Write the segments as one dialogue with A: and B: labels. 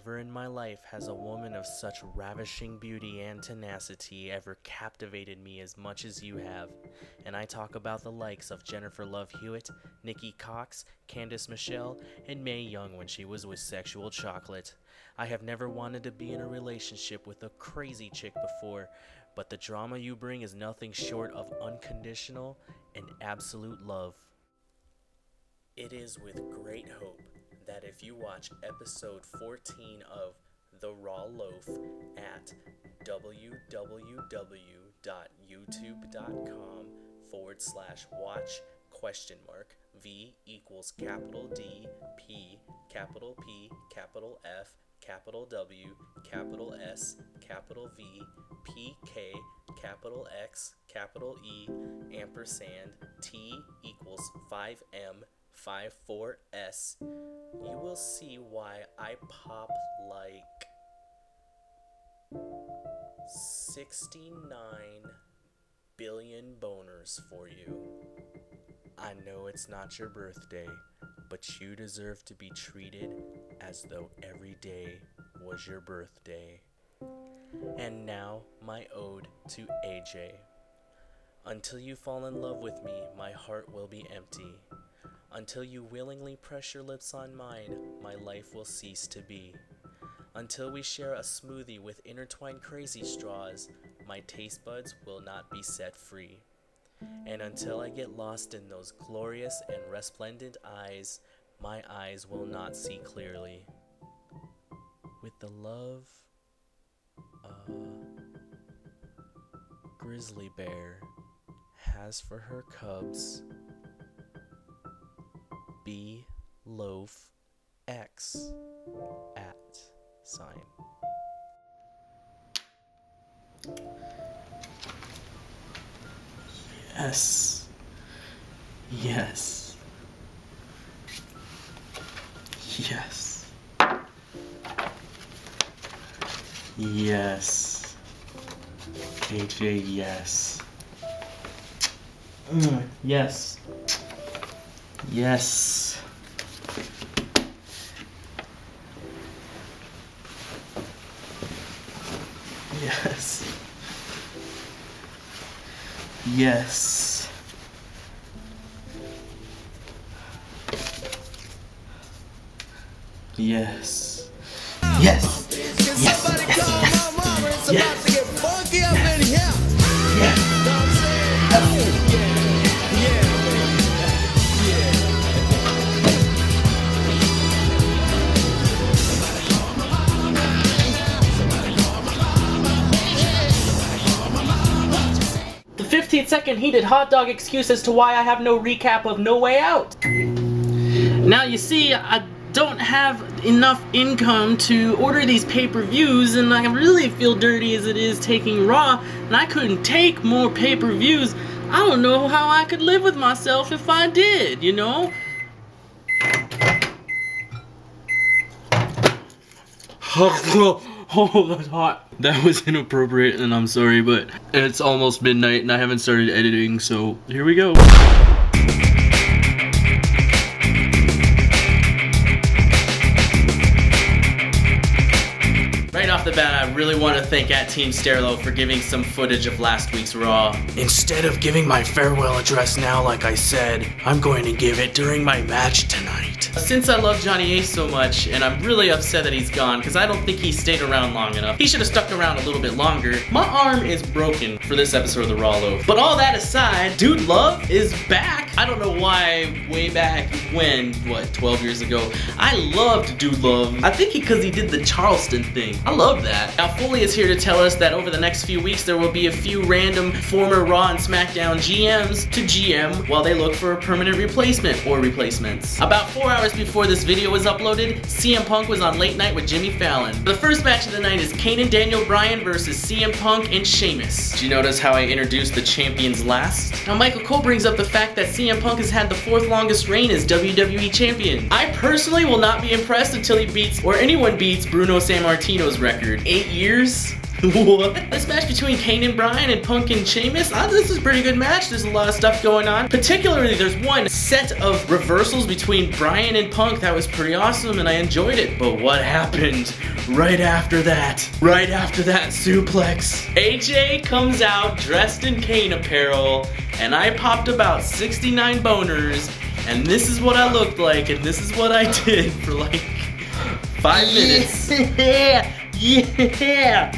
A: Never in my life has a woman of such ravishing beauty and tenacity ever captivated me as much as you have, and I talk about the likes of Jennifer Love Hewitt, Nikki Cox, Candice Michelle, and Mae Young when she was with Sexual Chocolate. I have never wanted to be in a relationship with a crazy chick before, but the drama you bring is nothing short of unconditional and absolute love. It is with great hope that if you watch episode 14 of The Raw Loaf at www.youtube.com/watch?V equals capital D P capital P capital F capital W capital S capital V P K capital X capital E ampersand T equals 5M 54S, you will see why I pop like 69 billion boners for you. I know it's not your birthday, but you deserve to be treated as though every day was your birthday. And now, my ode to AJ. Until you fall in love with me, my heart will be empty. Until you willingly press your lips on mine, my life will cease to be. Until we share a smoothie with intertwined crazy straws, my taste buds will not be set free. And until I get lost in those glorious and resplendent eyes, my eyes will not see clearly. With the love, grizzly bear has for her cubs, B Loaf X @ Yes. Yes. Yes. Yes. AJ, yes. Yes. Yes. Yes. Yes. Yes. Yes. Yes. Yes. The 15-second heated hot dog excuse as to why I have no recap of No Way Out. Now you see, I don't have enough income to order these pay-per-views, and I really feel dirty as it is taking Raw, and I couldn't take more pay-per-views. I don't know how I could live with myself if I did, you know? Oh, that's hot. That was inappropriate, and I'm sorry, but it's almost midnight, and I haven't started editing, so here we go. Right off the bat, I really want to thank Team Sterlo for giving some footage of last week's Raw. Instead of giving my farewell address now like I said, I'm going to give it during my match tonight. Since I love Johnny Ace so much, and I'm really upset that he's gone because I don't think he stayed around long enough. He should have stuck around a little bit longer. My arm is broken for this episode of the Raw Loaf. But all that aside, Dude Love is back. I don't know why way back when, 12 years ago, I loved Dude Love. I think because he did the Charleston thing. I love that. Now Foley is here to tell us that over the next few weeks there will be a few random former Raw and SmackDown GMs to GM while they look for a permanent replacement or replacements. About 4 hours before this video was uploaded, CM Punk was on Late Night with Jimmy Fallon. The first match of the night is Kane and Daniel Bryan versus CM Punk and Sheamus. Did you notice how I introduced the champions last? Now Michael Cole brings up the fact that CM Punk has had the 4th longest reign as WWE champion. I personally will not be impressed until he beats, or anyone beats, Bruno Sammartino's record. 8 years? What? This match between Kane and Bryan and Punk and Sheamus, this is a pretty good match. There's a lot of stuff going on. Particularly, there's one set of reversals between Bryan and Punk that was pretty awesome, and I enjoyed it. But what happened right after that? Right after that suplex, AJ comes out dressed in Kane apparel, and I popped about 69 boners, and this is what I looked like, and this is what I did for like 5 minutes. Yeah! Yeah!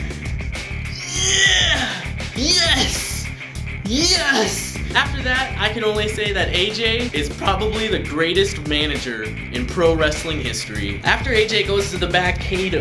A: Yeah! Yes! Yes! After that, I can only say that AJ is probably the greatest manager in pro wrestling history. After AJ goes to the back, Kane,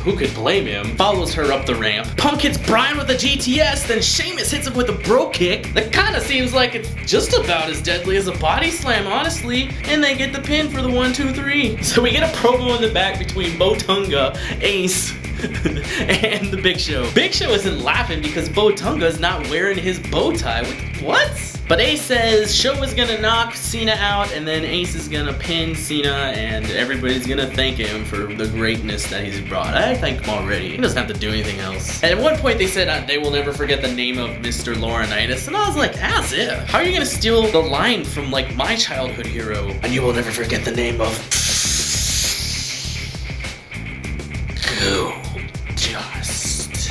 A: who could blame him, follows her up the ramp. Punk hits Bryan with a GTS, then Sheamus hits him with a bro kick. That kinda seems like it's just about as deadly as a body slam, honestly. And they get the pin for the 1, 2, 3. So we get a promo in the back between Botunga, Ace, and the Big Show. Big Show isn't laughing because Botunga's not wearing his bow tie. What? But Ace says Show is gonna knock Cena out, and then Ace is gonna pin Cena, and everybody's gonna thank him for the greatness that he's brought. I thank him already. He doesn't have to do anything else. And at one point they said they will never forget the name of Mr. Laurinaitis, and I was like, as if. How are you gonna steal the line from like my childhood hero? And you will never forget the name of Just.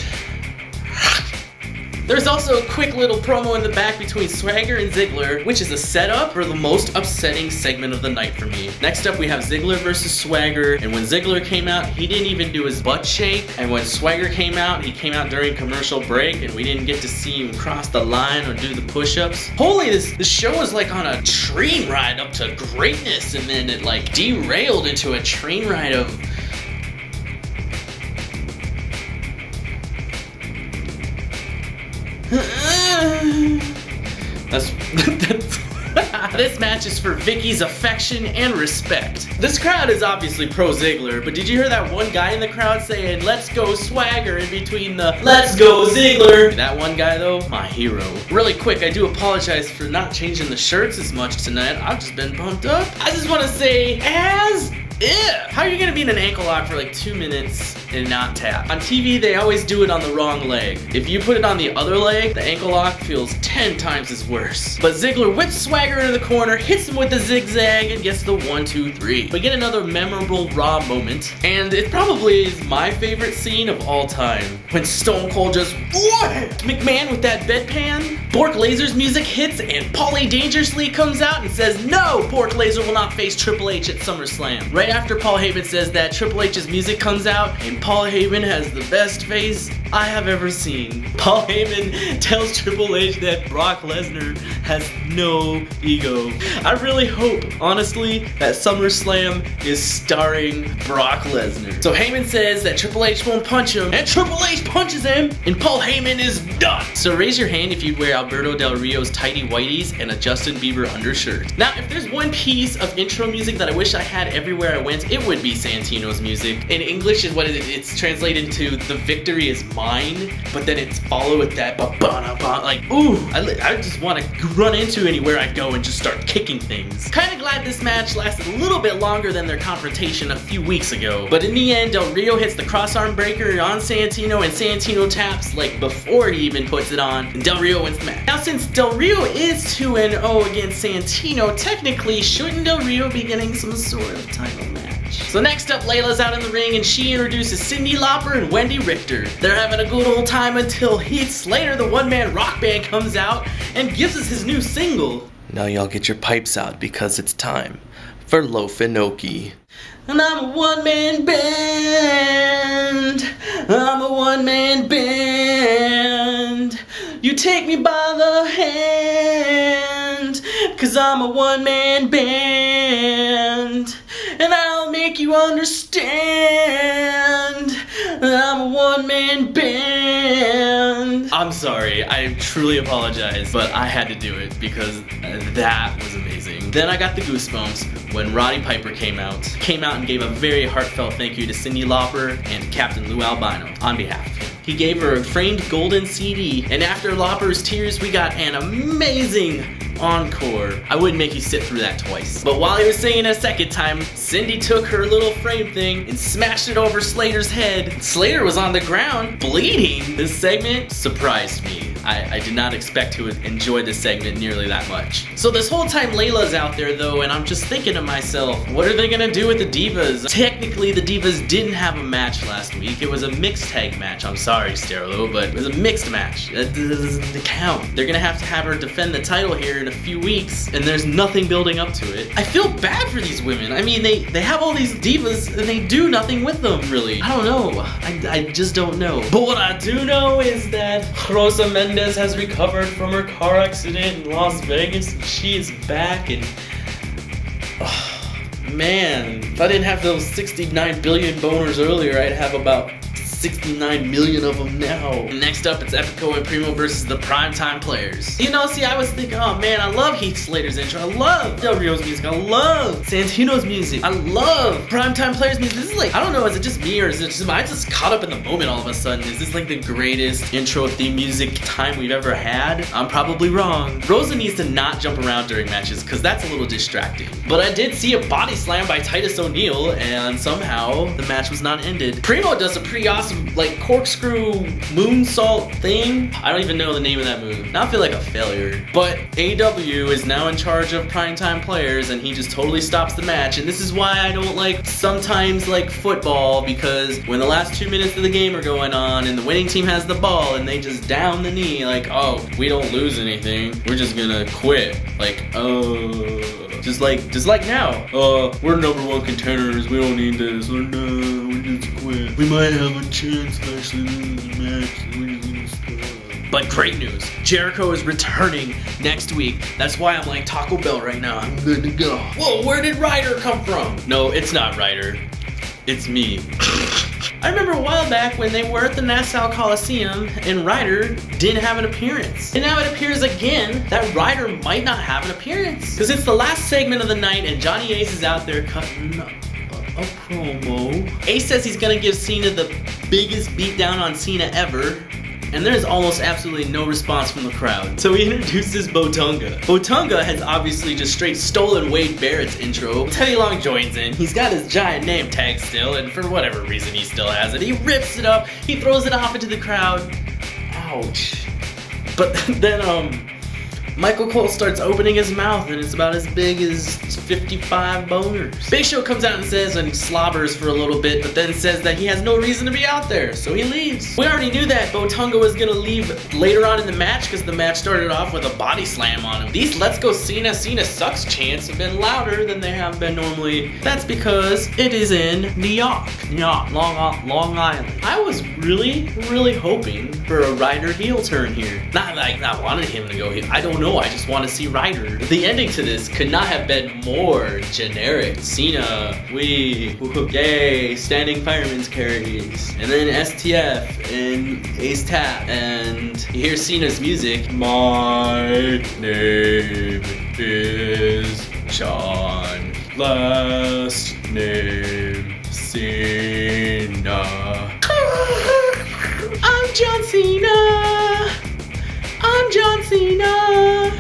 A: There's also a quick little promo in the back between Swagger and Ziggler, which is a setup for the most upsetting segment of the night for me. Next up, we have Ziggler versus Swagger, and when Ziggler came out, he didn't even do his butt shake, and when Swagger came out, he came out during commercial break, and we didn't get to see him cross the line or do the push-ups. Holy, this show was like on a train ride up to greatness, and then it like derailed into a train ride of This match is for Vicky's affection and respect. This crowd is obviously pro Ziggler, but did you hear that one guy in the crowd saying, "Let's go Swagger" in between the "Let's go Ziggler"? That one guy though, my hero. Really quick, I do apologize for not changing the shirts as much tonight. I've just been pumped up. I just want to say, how are you gonna be in an ankle lock for like 2 minutes and not tap? On TV, they always do it on the wrong leg. If you put it on the other leg, the ankle lock feels 10 times as worse. But Ziggler whips Swagger into the corner, hits him with the zigzag, and gets the 1, 2, 3. We get another memorable Raw moment, and it probably is my favorite scene of all time. When Stone Cold just whacked McMahon with that bedpan, Bork Laser's music hits, and Paulie dangerously comes out and says, "No, Bork Laser will not face Triple H at SummerSlam." Right after Paul Heyman says that, Triple H's music comes out, and Paul Heyman has the best face I have ever seen. Paul Heyman tells Triple H that Brock Lesnar has no ego. I really hope, honestly, that SummerSlam is starring Brock Lesnar. So Heyman says that Triple H won't punch him, and Triple H punches him, and Paul Heyman is done. So raise your hand if you'd wear Alberto Del Rio's tighty whities and a Justin Bieber undershirt. Now, if there's one piece of intro music that I wish I had everywhere I went, it would be Santino's music. In English is what it's translated to "The victory is mine," but then it's followed with that like, ooh, I just want to run into anywhere I go and just start kicking things. Kinda glad this match lasted a little bit longer than their confrontation a few weeks ago, but in the end, Del Rio hits the crossarm breaker on Santino, and Santino taps like before he even puts it on, and Del Rio wins the match. Now, since Del Rio is 2-0 against Santino, technically, shouldn't Del Rio be getting some sort of title match? So next up, Layla's out in the ring, and she introduces Cyndi Lauper and Wendy Richter. They're having a good old time until Heath Slater, the one-man rock band, comes out and gives us his new single. Now y'all get your pipes out because it's time for Loafanoke. And I'm a one-man band. I'm a one-man band. You take me by the hand, 'cause I'm a one-man band. And I'll make you understand I'm a one-man band. I'm sorry, I truly apologize, but I had to do it because that was amazing. Then I got the goosebumps when Roddy Piper came out and gave a very heartfelt thank you to Cyndi Lauper and Captain Lou Albino on behalf of him. He gave her a framed golden CD, and after Lauper's tears, we got an amazing encore. I wouldn't make you sit through that twice. But while he was singing a second time, Cindy took her little frame thing and smashed it over Slater's head. Slater was on the ground, bleeding. This segment surprised me. I did not expect to enjoy this segment nearly that much. So this whole time Layla's out there though, and I'm just thinking to myself, what are they gonna do with the Divas? Technically the Divas didn't have a match last week. It was a mixed tag match. I'm sorry, Sterlo, but it was a mixed match. That doesn't count. They're gonna have to have her defend the title here in a few weeks, and there's nothing building up to it. I feel bad for these women. I mean, they have all these Divas and they do nothing with them, really. I don't know. I just don't know. But what I do know is that Rosa Mendes has recovered from her car accident in Las Vegas, and she is back, and man, if I didn't have those 69 billion boners earlier, I'd have about 69 million of them now. Next up, it's Epico and Primo versus the Primetime Players. You know, see, I was thinking, oh man, I love Heath Slater's intro. I love Del Rio's music. I love Santino's music. I love Primetime Players' music. This is like, I don't know, is it just me or is it just, I just caught up in the moment all of a sudden. Is this like the greatest intro theme music time we've ever had? I'm probably wrong. Rosa needs to not jump around during matches because that's a little distracting. But I did see a body slam by Titus O'Neil, and somehow the match was not ended. Primo does a pretty awesome like corkscrew moonsault thing. I don't even know the name of that move. Now I feel like a failure. But AW is now in charge of Primetime Players, and he just totally stops the match. And this is why I don't like sometimes like football, because when the last 2 minutes of the game are going on and the winning team has the ball and they just down the knee like, oh, we don't lose anything, we're just gonna quit. Like, oh, just like now. We're number one contenders, we don't need this. Or no, we just quit. We might have a chance to actually lose the match. We just need to stop. But great news, Jericho is returning next week. That's why I'm like Taco Bell right now. I'm good to go. Whoa, where did Ryder come from? No, it's not Ryder. It's me. I remember a while back when they were at the Nassau Coliseum and Ryder didn't have an appearance. And now it appears again that Ryder might not have an appearance. Because it's the last segment of the night and Johnny Ace is out there cutting a promo. Ace says he's gonna give Cena the biggest beatdown on Cena ever. And there's almost absolutely no response from the crowd. So he introduces Botunga. Botunga has obviously just straight stolen Wade Barrett's intro. Teddy Long joins in. He's got his giant name tag still, and for whatever reason he still has it. He rips it up, he throws it off into the crowd. Ouch. But then Michael Cole starts opening his mouth and it's about as big as 55 boners. Big Show comes out and says, and slobbers for a little bit, but then says that he has no reason to be out there, so he leaves. We already knew that Botunga was gonna leave later on in the match because the match started off with a body slam on him. These Let's Go Cena Sucks chants have been louder than they have been normally. That's because it is in New York, Long Island. I was really hoping for a Ryder heel turn here. Not like I wanted him to go heel. I don't know. I just want to see Ryder. The ending to this could not have been more generic. Cena, yay, standing fireman's carries, and then STF and Ace Tap, and you hear Cena's music. My name is John. Last name Cena. I'm John Cena. I'm John Cena.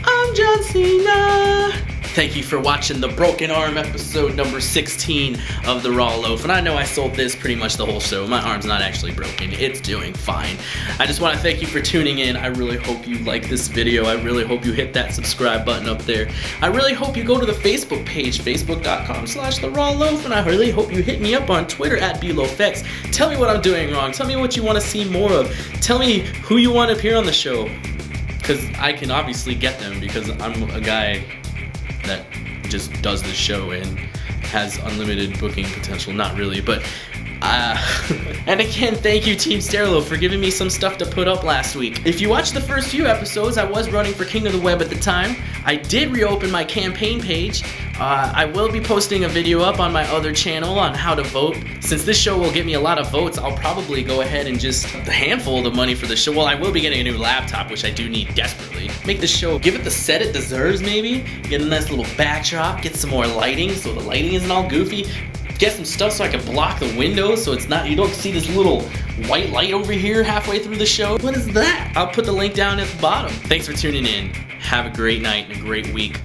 A: I'm John Cena. Thank you for watching the Broken Arm episode number 16 of the Raw Loaf. And I know I sold this pretty much the whole show. My arm's not actually broken. It's doing fine. I just want to thank you for tuning in. I really hope you like this video. I really hope you hit that subscribe button up there. I really hope you go to the Facebook page, facebook.com/TheRawLoaf. And I really hope you hit me up on Twitter @BLoafX. Tell me what I'm doing wrong. Tell me what you want to see more of. Tell me who you want to appear on the show. Because I can obviously get them because I'm a guy that just does this show and has unlimited booking potential. Not really, but and again, thank you Team Sterlo for giving me some stuff to put up last week. If you watched the first few episodes, I was running for King of the Web at the time. I did reopen my campaign page. I will be posting a video up on my other channel on how to vote. Since this show will get me a lot of votes, I'll probably go ahead and just a handful of the money for the show. Well, I will be getting a new laptop, which I do need desperately. Make the show, give it the set it deserves maybe. Get a nice little backdrop, get some more lighting so the lighting isn't all goofy. get some stuff so I can block the windows so you don't see this little white light over here halfway through the show. What is that? I'll put the link down at the bottom. Thanks for tuning in. Have a great night and a great week.